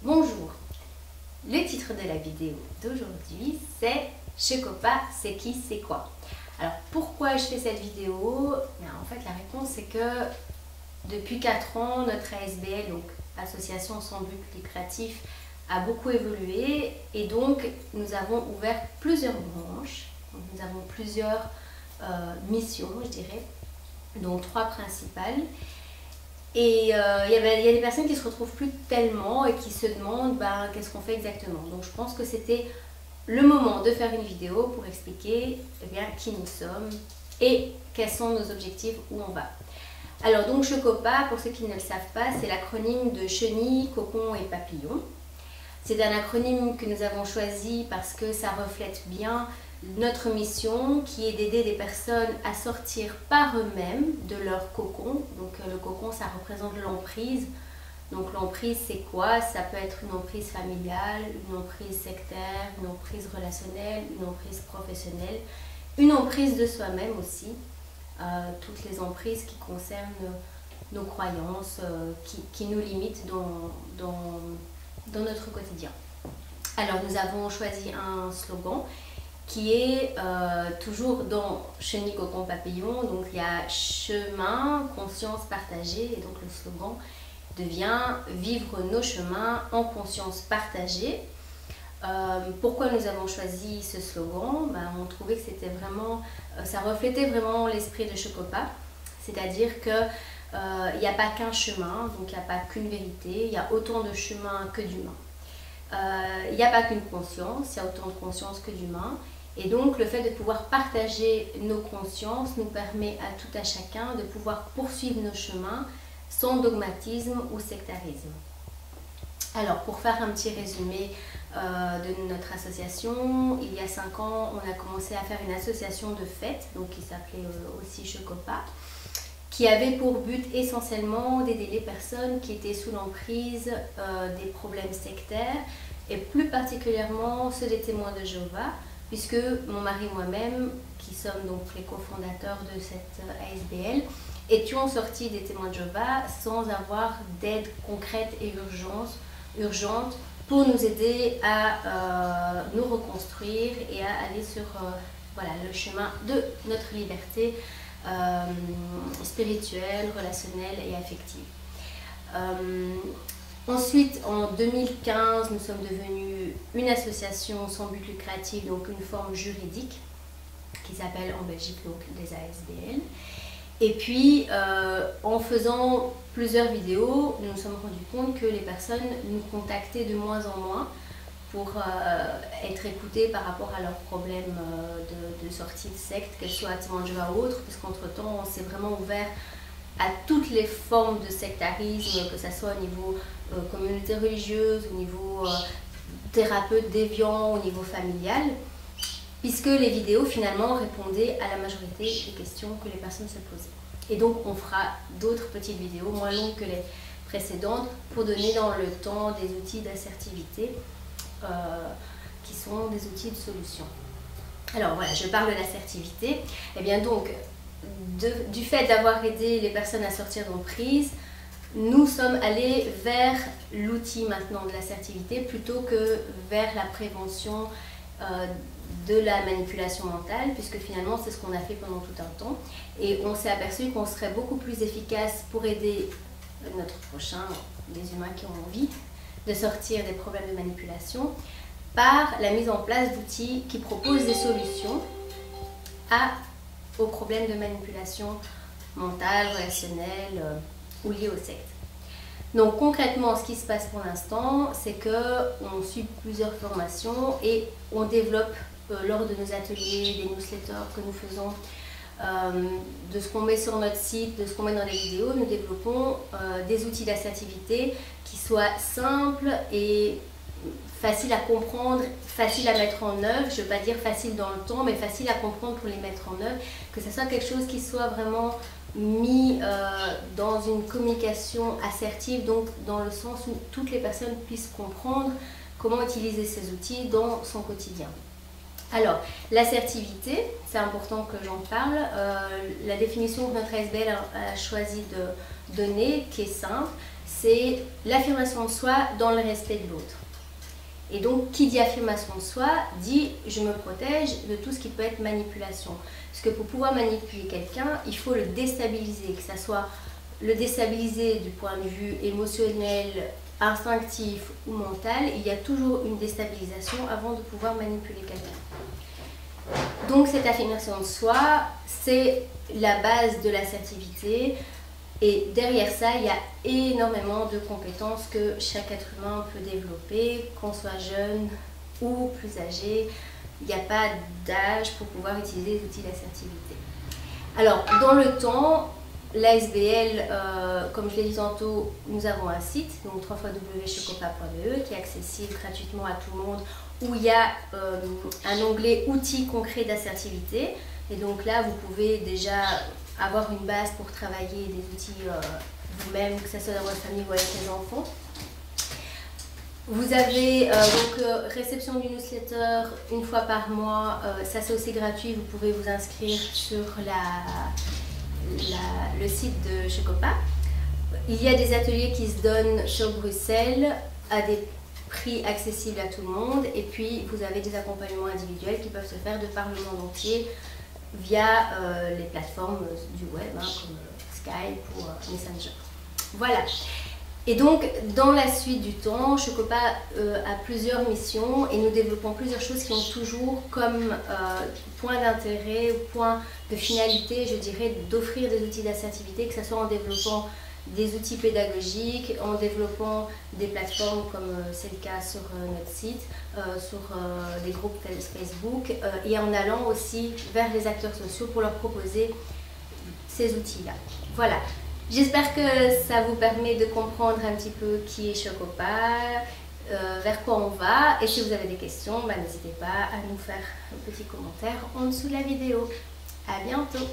Bonjour, le titre de la vidéo d'aujourd'hui c'est Chocopa, c'est qui, c'est quoi? Alors pourquoi je fais cette vidéo? En fait la réponse c'est que depuis 4 ans notre ASBL, donc Association sans but lucratif, a beaucoup évolué et donc nous avons ouvert plusieurs branches, donc, nous avons plusieurs missions je dirais, dont 3 principales. Et il y a des personnes qui ne se retrouvent plus tellement et qui se demandent qu'est-ce qu'on fait exactement. Donc je pense que c'était le moment de faire une vidéo pour expliquer qui nous sommes et quels sont nos objectifs, où on va. Alors donc Chocopa, pour ceux qui ne le savent pas, c'est l'acronyme de chenille, cocon et papillon. C'est un acronyme que nous avons choisi parce que ça reflète bien notre mission qui est d'aider des personnes à sortir par eux-mêmes de leur cocon. Donc le cocon, ça représente l'emprise. Donc l'emprise, c'est quoi? Ça peut être une emprise familiale, une emprise sectaire, une emprise relationnelle, une emprise professionnelle, une emprise de soi-même aussi. Toutes les emprises qui concernent nos croyances, qui nous limitent dans notre quotidien. Alors nous avons choisi un slogan qui est toujours dans chenille, cocon, papillon. Donc il y a chemin, conscience partagée, et donc le slogan devient vivre nos chemins en conscience partagée. Pourquoi nous avons choisi ce slogan? On trouvait que c'était vraiment, ça reflétait vraiment l'esprit de Chocopa, c'est-à-dire que il n'y a pas qu'un chemin, donc il n'y a pas qu'une vérité, il y a autant de chemins que d'humains. Il n'y a pas qu'une conscience, il y a autant de conscience que d'humains. Et donc le fait de pouvoir partager nos consciences nous permet à tout à chacun de pouvoir poursuivre nos chemins sans dogmatisme ou sectarisme. Alors pour faire un petit résumé de notre association, il y a 5 ans on a commencé à faire une association de fêtes, donc qui s'appelait aussi Chocopa, qui avait pour but essentiellement d'aider les personnes qui étaient sous l'emprise des problèmes sectaires et plus particulièrement ceux des témoins de Jéhovah, puisque mon mari et moi-même, qui sommes donc les cofondateurs de cette ASBL, étions sortis des témoins de Jéhovah sans avoir d'aide concrète et urgente pour nous aider à nous reconstruire et à aller sur le chemin de notre liberté spirituelle, relationnelle et affective. Ensuite, en 2015, nous sommes devenus une association sans but lucratif, donc une forme juridique qui s'appelle en Belgique donc des ASBL. Et puis, en faisant plusieurs vidéos, nous nous sommes rendus compte que les personnes nous contactaient de moins en moins pour être écoutées par rapport à leurs problèmes de sortie de secte, qu'elles soient témoins de Jéhovah ou autres, puisqu'entre-temps, on s'est vraiment ouvert à toutes les formes de sectarisme, que ce soit au niveau communauté religieuse, au niveau thérapeute déviant, au niveau familial, puisque les vidéos finalement répondaient à la majorité des questions que les personnes se posaient. Et donc on fera d'autres petites vidéos moins longues que les précédentes pour donner dans le temps des outils d'assertivité qui sont des outils de solution. Alors voilà, je parle de l'assertivité. Et bien donc, du fait d'avoir aidé les personnes à sortir d'emprise, nous sommes allés vers l'outil maintenant de l'assertivité plutôt que vers la prévention de la manipulation mentale, puisque finalement c'est ce qu'on a fait pendant tout un temps et on s'est aperçu qu'on serait beaucoup plus efficace pour aider notre prochain, les humains qui ont envie de sortir des problèmes de manipulation, par la mise en place d'outils qui proposent des solutions aux problèmes de manipulation mentale, relationnelle ou liés aux sectes. Donc concrètement, ce qui se passe pour l'instant, c'est qu'on suit plusieurs formations et on développe lors de nos ateliers, des newsletters que nous faisons, de ce qu'on met sur notre site, de ce qu'on met dans les vidéos, nous développons des outils d'assertivité qui soient simples et faciles à comprendre, faciles à mettre en œuvre. Je ne veux pas dire facile dans le temps, mais facile à comprendre pour les mettre en œuvre, que ce soit quelque chose qui soit vraiment mis dans une communication assertive, donc dans le sens où toutes les personnes puissent comprendre comment utiliser ces outils dans son quotidien. Alors, l'assertivité, c'est important que j'en parle. La définition que notre ASBL a choisi de donner, qui est simple, c'est l'affirmation de soi dans le respect de l'autre. Et donc, qui dit affirmation de soi, dit je me protège de tout ce qui peut être manipulation. Parce que pour pouvoir manipuler quelqu'un, il faut le déstabiliser, que ça soit le déstabiliser du point de vue émotionnel, instinctif ou mental. Il y a toujours une déstabilisation avant de pouvoir manipuler quelqu'un. Donc cette affirmation de soi, c'est la base de l'assertivité. Et derrière ça, il y a énormément de compétences que chaque être humain peut développer, qu'on soit jeune ou plus âgé. Il n'y a pas d'âge pour pouvoir utiliser les outils d'assertivité. Alors, dans le temps, l'ASBL, comme je l'ai dit tantôt, nous avons un site, donc www.checopa.be, qui est accessible gratuitement à tout le monde, où il y a un onglet outils concrets d'assertivité. Et donc là, vous pouvez déjà avoir une base pour travailler des outils vous-même, que ce soit dans votre famille ou avec les enfants. Vous avez donc réception du newsletter une fois par mois, ça c'est aussi gratuit, vous pouvez vous inscrire sur le site de Checopa. Il y a des ateliers qui se donnent sur Bruxelles à des prix accessibles à tout le monde, et puis vous avez des accompagnements individuels qui peuvent se faire de par le monde entier via les plateformes du web, hein, comme Skype ou Messenger. Voilà. Et donc, dans la suite du temps, Checopa a plusieurs missions et nous développons plusieurs choses qui ont toujours comme point d'intérêt ou point de finalité, je dirais, d'offrir des outils d'assertivité, que ce soit en développant des outils pédagogiques, en développant des plateformes comme c'est le cas sur notre site, sur des groupes Facebook, et en allant aussi vers les acteurs sociaux pour leur proposer ces outils-là. Voilà. J'espère que ça vous permet de comprendre un petit peu qui est Checopa, vers quoi on va, et si vous avez des questions, n'hésitez pas à nous faire un petit commentaire en dessous de la vidéo. À bientôt!